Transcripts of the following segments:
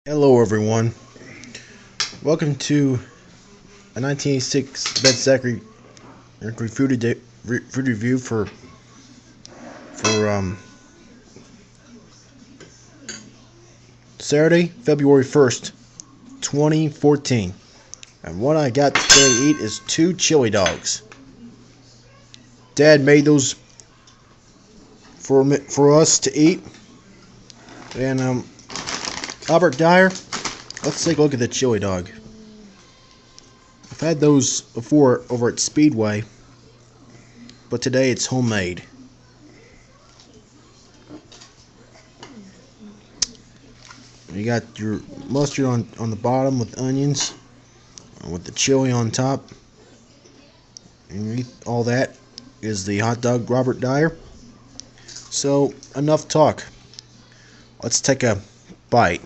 Hello everyone, welcome to a 1986 Bed Zachary food review for Saturday, February 1st, 2014. And what I got today to eat is 2 chili dogs. Dad made those for us to eat. And Robert Dyer, let's take a look at the chili dog. I've had those before over at Speedway, but today it's homemade. You got your mustard on the bottom with onions, with the chili on top. And all that is the hot dog Robert Dyer. So enough talk. Let's take a bite.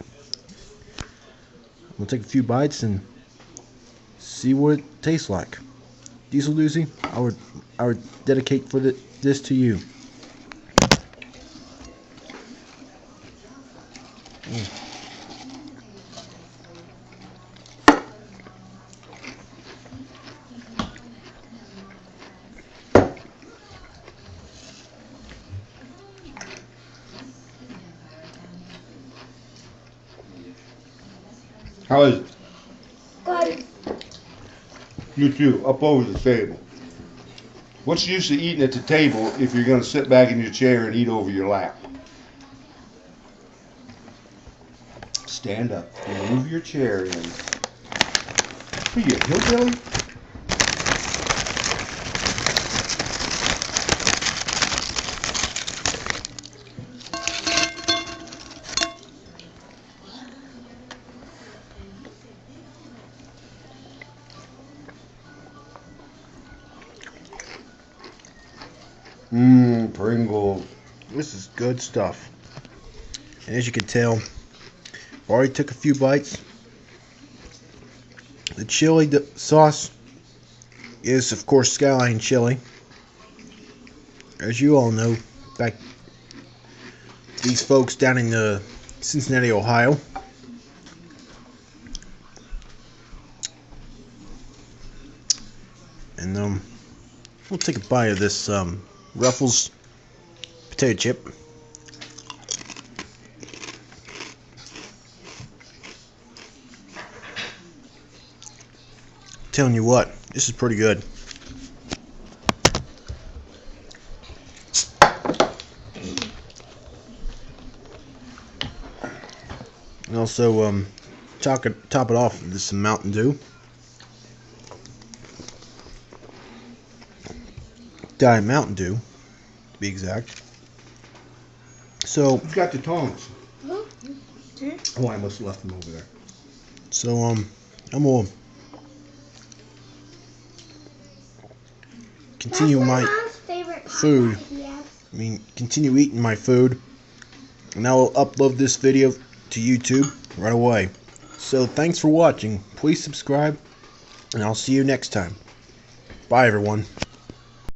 We'll take a few bites and see what it tastes like. Diesel Doozy, I would dedicate this to you. How is it? Good. You too, up over the table. What's the use of eating at the table if you're going to sit back in your chair and eat over your lap? Stand up and move your chair in. Are you a hillbilly? Pringles. This is good stuff. And as you can tell, I already took a few bites. The chili sauce is, of course, Skyline Chili. As you all know, these folks down in Cincinnati, Ohio. And we'll take a bite of this Ruffles potato chip. Telling you what, this is pretty good. And also top it off with some Mountain Dew. Diet Mountain Dew, to be exact. So Who's got the tongs? Huh? Oh, I must have left them over there. So I'm gonna continue my food. Continue eating my food, and I will upload this video to YouTube right away. So thanks for watching. Please subscribe, and I'll see you next time. Bye, everyone.